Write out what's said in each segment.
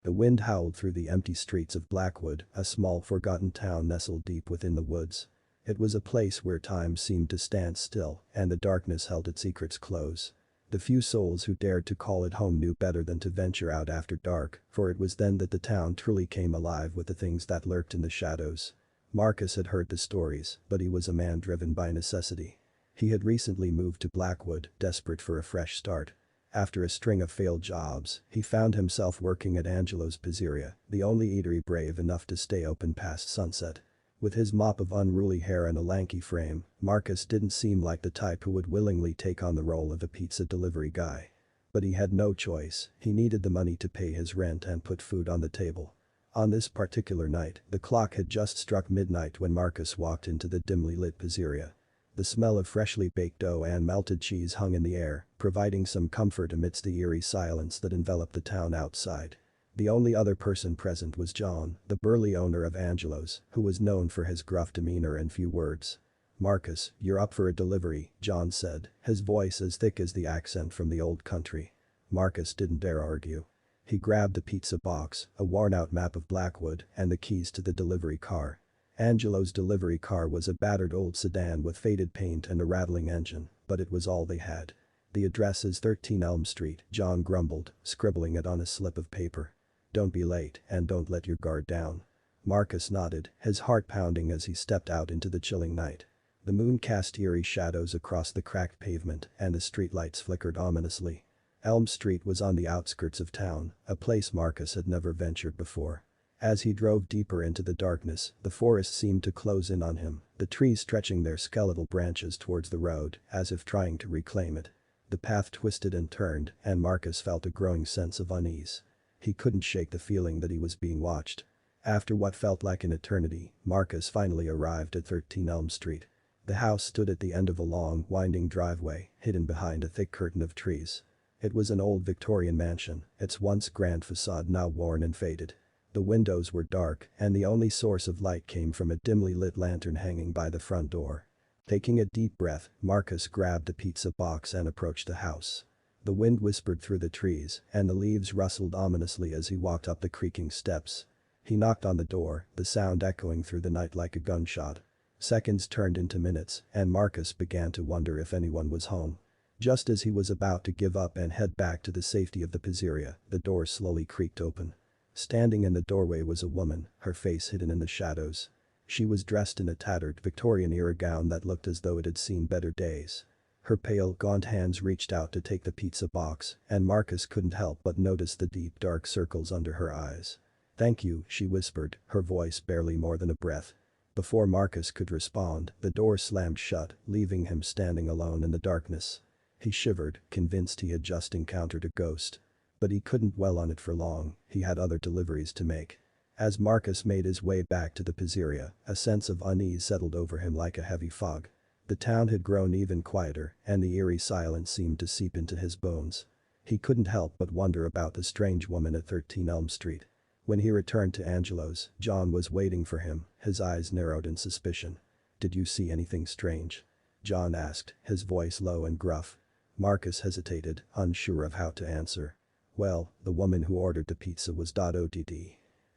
The wind howled through the empty streets of Blackwood, a small forgotten town nestled deep within the woods. It was a place where time seemed to stand still and the darkness held its secrets close. The few souls who dared to call it home knew better than to venture out after dark, for it was then that the town truly came alive with the things that lurked in the shadows. Marcus had heard the stories, but he was a man driven by necessity. He had recently moved to Blackwood, desperate for a fresh start. After a string of failed jobs, he found himself working at Angelo's Pizzeria, the only eatery brave enough to stay open past sunset. With his mop of unruly hair and a lanky frame, Marcus didn't seem like the type who would willingly take on the role of a pizza delivery guy. But he had no choice, he needed the money to pay his rent and put food on the table. On this particular night, the clock had just struck midnight when Marcus walked into the dimly lit pizzeria. The smell of freshly baked dough and melted cheese hung in the air, providing some comfort amidst the eerie silence that enveloped the town outside. The only other person present was John, the burly owner of Angelo's, who was known for his gruff demeanor and few words. "Marcus, you're up for a delivery," John said, his voice as thick as the accent from the old country. Marcus didn't dare argue. He grabbed a pizza box, a worn-out map of Blackwood, and the keys to the delivery car. Angelo's delivery car was a battered old sedan with faded paint and a rattling engine, but it was all they had. "The address is 13 Elm Street," John grumbled, scribbling it on a slip of paper. "Don't be late and don't let your guard down." Marcus nodded, his heart pounding as he stepped out into the chilling night. The moon cast eerie shadows across the cracked pavement and the streetlights flickered ominously. Elm Street was on the outskirts of town, a place Marcus had never ventured before. As he drove deeper into the darkness, the forest seemed to close in on him, the trees stretching their skeletal branches towards the road, as if trying to reclaim it. The path twisted and turned, and Marcus felt a growing sense of unease. He couldn't shake the feeling that he was being watched. After what felt like an eternity, Marcus finally arrived at 13 Elm Street. The house stood at the end of a long, winding driveway, hidden behind a thick curtain of trees. It was an old Victorian mansion, its once grand facade now worn and faded. The windows were dark, and the only source of light came from a dimly lit lantern hanging by the front door. Taking a deep breath, Marcus grabbed a pizza box and approached the house. The wind whispered through the trees, and the leaves rustled ominously as he walked up the creaking steps. He knocked on the door, the sound echoing through the night like a gunshot. Seconds turned into minutes, and Marcus began to wonder if anyone was home. Just as he was about to give up and head back to the safety of the pizzeria, the door slowly creaked open. Standing in the doorway was a woman, her face hidden in the shadows. She was dressed in a tattered Victorian-era gown that looked as though it had seen better days. Her pale, gaunt hands reached out to take the pizza box, and Marcus couldn't help but notice the deep dark circles under her eyes. "Thank you," she whispered, her voice barely more than a breath. Before Marcus could respond, the door slammed shut, leaving him standing alone in the darkness. He shivered, convinced he had just encountered a ghost. But he couldn't dwell on it for long, he had other deliveries to make. As Marcus made his way back to the pizzeria, a sense of unease settled over him like a heavy fog. The town had grown even quieter, and the eerie silence seemed to seep into his bones. He couldn't help but wonder about the strange woman at 13 Elm Street. When he returned to Angelo's, John was waiting for him, his eyes narrowed in suspicion. "Did you see anything strange?" John asked, his voice low and gruff. Marcus hesitated, unsure of how to answer. "Well, the woman who ordered the pizza was .odd.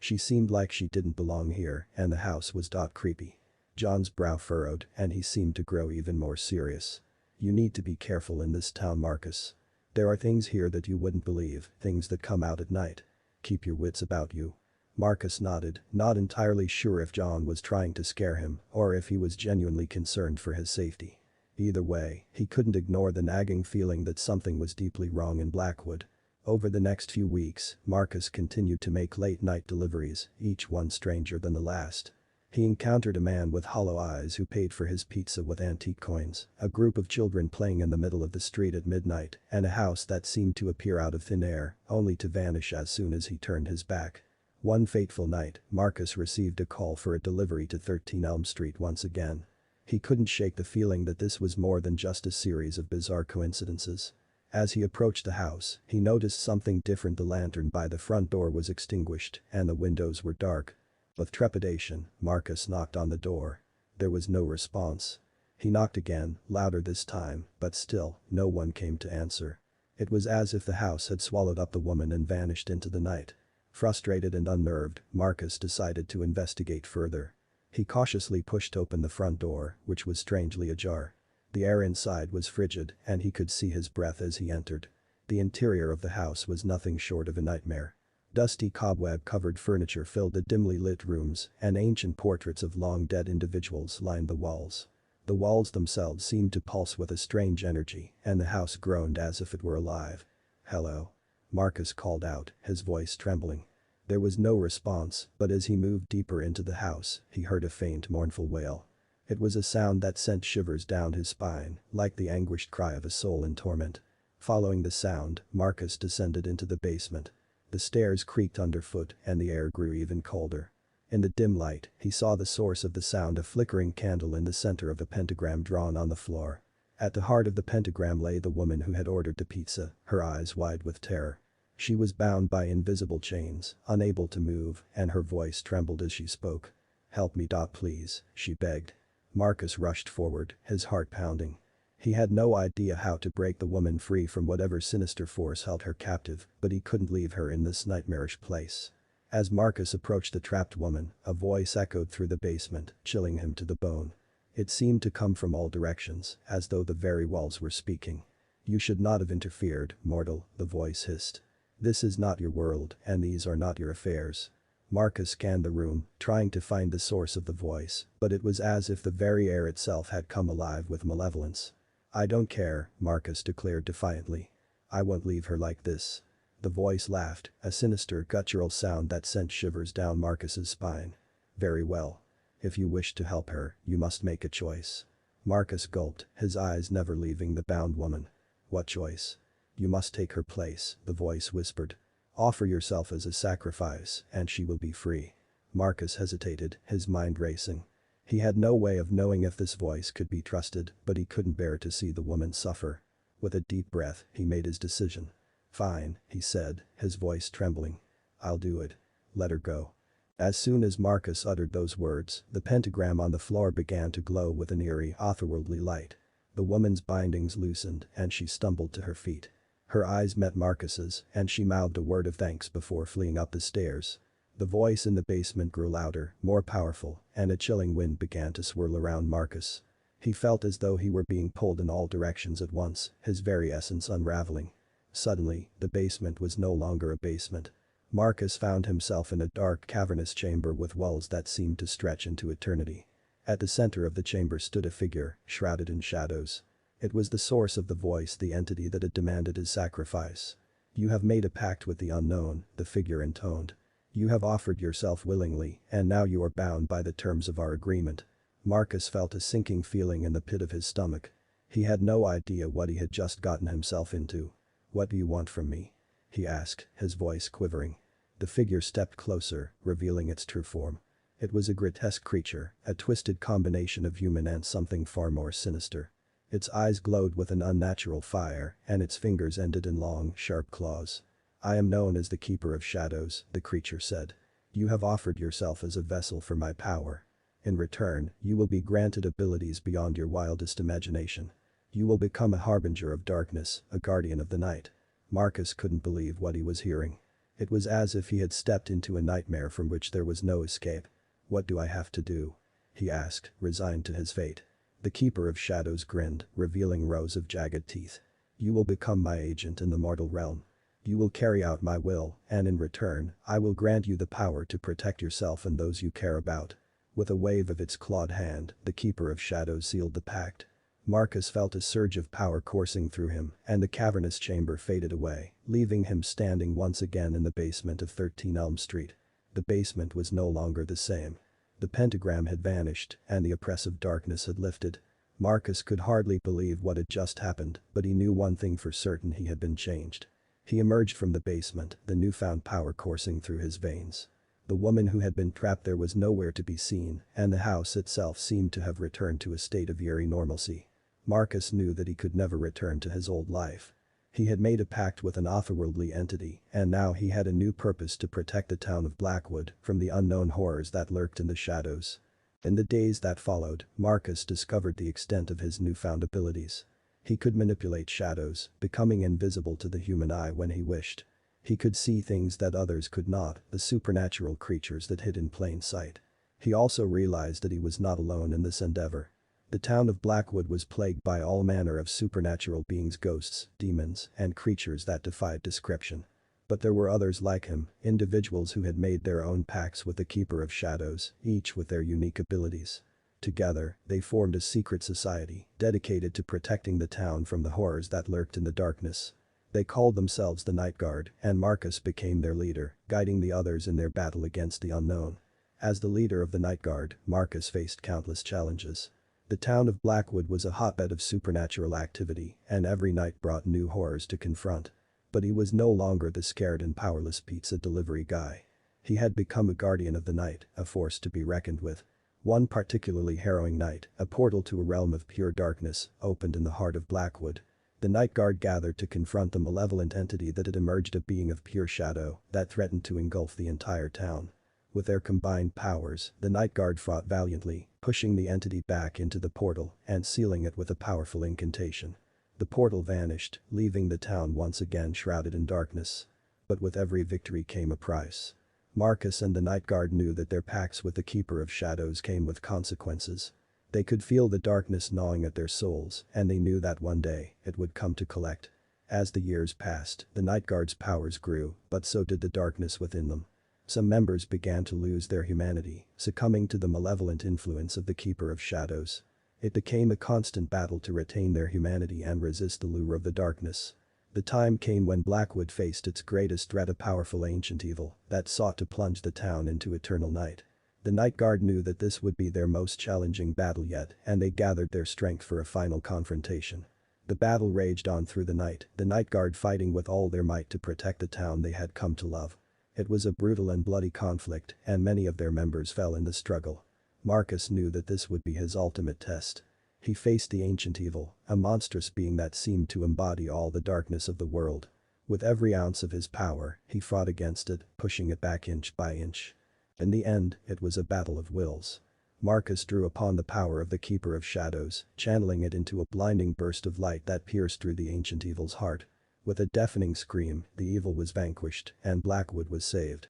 She seemed like she didn't belong here, and the house was .creepy." John's brow furrowed, and he seemed to grow even more serious. "You need to be careful in this town, Marcus. There are things here that you wouldn't believe, things that come out at night. Keep your wits about you." Marcus nodded, not entirely sure if John was trying to scare him or if he was genuinely concerned for his safety. Either way, he couldn't ignore the nagging feeling that something was deeply wrong in Blackwood. Over the next few weeks, Marcus continued to make late-night deliveries, each one stranger than the last. He encountered a man with hollow eyes who paid for his pizza with antique coins, a group of children playing in the middle of the street at midnight, and a house that seemed to appear out of thin air, only to vanish as soon as he turned his back. One fateful night, Marcus received a call for a delivery to 13 Elm Street once again. He couldn't shake the feeling that this was more than just a series of bizarre coincidences. As he approached the house, he noticed something different. The lantern by the front door was extinguished, and the windows were dark. With trepidation, Marcus knocked on the door. There was no response. He knocked again, louder this time, but still, no one came to answer. It was as if the house had swallowed up the woman and vanished into the night. Frustrated and unnerved, Marcus decided to investigate further. He cautiously pushed open the front door, which was strangely ajar. The air inside was frigid, and he could see his breath as he entered. The interior of the house was nothing short of a nightmare. Dusty cobweb-covered furniture filled the dimly lit rooms, and ancient portraits of long-dead individuals lined the walls. The walls themselves seemed to pulse with a strange energy, and the house groaned as if it were alive. "Hello?" Marcus called out, his voice trembling. There was no response, but as he moved deeper into the house, he heard a faint mournful wail. It was a sound that sent shivers down his spine, like the anguished cry of a soul in torment. Following the sound, Marcus descended into the basement. The stairs creaked underfoot and the air grew even colder. In the dim light, he saw the source of the sound, a flickering candle in the center of a pentagram drawn on the floor. At the heart of the pentagram lay the woman who had ordered the pizza, her eyes wide with terror. She was bound by invisible chains, unable to move, and her voice trembled as she spoke. "Help me, please," she begged. Marcus rushed forward, his heart pounding. He had no idea how to break the woman free from whatever sinister force held her captive, but he couldn't leave her in this nightmarish place. As Marcus approached the trapped woman, a voice echoed through the basement, chilling him to the bone. It seemed to come from all directions, as though the very walls were speaking. "You should not have interfered, mortal," the voice hissed. "This is not your world, and these are not your affairs." Marcus scanned the room, trying to find the source of the voice, but it was as if the very air itself had come alive with malevolence. "I don't care," Marcus declared defiantly. "I won't leave her like this." The voice laughed, a sinister guttural sound that sent shivers down Marcus's spine. "Very well. If you wish to help her, you must make a choice." Marcus gulped, his eyes never leaving the bound woman. "What choice?" "You must take her place," the voice whispered. "Offer yourself as a sacrifice, and she will be free." Marcus hesitated, his mind racing. He had no way of knowing if this voice could be trusted, but he couldn't bear to see the woman suffer. With a deep breath, he made his decision. "Fine," he said, his voice trembling. "I'll do it. Let her go." As soon as Marcus uttered those words, the pentagram on the floor began to glow with an eerie, otherworldly light. The woman's bindings loosened, and she stumbled to her feet. Her eyes met Marcus's, and she mouthed a word of thanks before fleeing up the stairs. The voice in the basement grew louder, more powerful, and a chilling wind began to swirl around Marcus. He felt as though he were being pulled in all directions at once, his very essence unraveling. Suddenly, the basement was no longer a basement. Marcus found himself in a dark, cavernous chamber with walls that seemed to stretch into eternity. At the center of the chamber stood a figure, shrouded in shadows. It was the source of the voice, the entity that had demanded his sacrifice. "You have made a pact with the unknown," the figure intoned. "You have offered yourself willingly, and now you are bound by the terms of our agreement." Marcus felt a sinking feeling in the pit of his stomach. He had no idea what he had just gotten himself into. "What do you want from me?" he asked, his voice quivering. The figure stepped closer, revealing its true form. It was a grotesque creature, a twisted combination of human and something far more sinister. Its eyes glowed with an unnatural fire, and its fingers ended in long, sharp claws. "I am known as the Keeper of Shadows," the creature said. "You have offered yourself as a vessel for my power. In return, you will be granted abilities beyond your wildest imagination. You will become a harbinger of darkness, a guardian of the night." Marcus couldn't believe what he was hearing. It was as if he had stepped into a nightmare from which there was no escape. "What do I have to do?" he asked, resigned to his fate. The Keeper of Shadows grinned, revealing rows of jagged teeth. "You will become my agent in the mortal realm. You will carry out my will, and in return, I will grant you the power to protect yourself and those you care about." With a wave of its clawed hand, the Keeper of Shadows sealed the pact. Marcus felt a surge of power coursing through him, and the cavernous chamber faded away, leaving him standing once again in the basement of 13 Elm Street. The basement was no longer the same. The pentagram had vanished, and the oppressive darkness had lifted. Marcus could hardly believe what had just happened, but he knew one thing for certain: he had been changed. He emerged from the basement, the newfound power coursing through his veins. The woman who had been trapped there was nowhere to be seen, and the house itself seemed to have returned to a state of eerie normalcy. Marcus knew that he could never return to his old life. He had made a pact with an otherworldly entity, and now he had a new purpose: to protect the town of Blackwood from the unknown horrors that lurked in the shadows. In the days that followed, Marcus discovered the extent of his newfound abilities. He could manipulate shadows, becoming invisible to the human eye when he wished. He could see things that others could not, the supernatural creatures that hid in plain sight. He also realized that he was not alone in this endeavor. The town of Blackwood was plagued by all manner of supernatural beings, ghosts, demons, and creatures that defied description. But there were others like him, individuals who had made their own pacts with the Keeper of Shadows, each with their unique abilities. Together, they formed a secret society, dedicated to protecting the town from the horrors that lurked in the darkness. They called themselves the Night Guard, and Marcus became their leader, guiding the others in their battle against the unknown. As the leader of the Night Guard, Marcus faced countless challenges. The town of Blackwood was a hotbed of supernatural activity, and every night brought new horrors to confront. But he was no longer the scared and powerless pizza delivery guy. He had become a guardian of the night, a force to be reckoned with. One particularly harrowing night, a portal to a realm of pure darkness opened in the heart of Blackwood. The Night Guard gathered to confront the malevolent entity that had emerged, a being of pure shadow that threatened to engulf the entire town. With their combined powers, the Night Guard fought valiantly, pushing the entity back into the portal and sealing it with a powerful incantation. The portal vanished, leaving the town once again shrouded in darkness. But with every victory came a price. Marcus and the Night Guard knew that their pacts with the Keeper of Shadows came with consequences. They could feel the darkness gnawing at their souls, and they knew that one day, it would come to collect. As the years passed, the Night Guard's powers grew, but so did the darkness within them. Some members began to lose their humanity, succumbing to the malevolent influence of the Keeper of Shadows. It became a constant battle to retain their humanity and resist the lure of the darkness. The time came when Blackwood faced its greatest threat, a powerful ancient evil that sought to plunge the town into eternal night. The Night Guard knew that this would be their most challenging battle yet, and they gathered their strength for a final confrontation. The battle raged on through the night, the Night Guard fighting with all their might to protect the town they had come to love. It was a brutal and bloody conflict, and many of their members fell in the struggle. Marcus knew that this would be his ultimate test. He faced the ancient evil, a monstrous being that seemed to embody all the darkness of the world. With every ounce of his power, he fought against it, pushing it back inch by inch. In the end, it was a battle of wills. Marcus drew upon the power of the Keeper of Shadows, channeling it into a blinding burst of light that pierced through the ancient evil's heart. With a deafening scream, the evil was vanquished, and Blackwood was saved.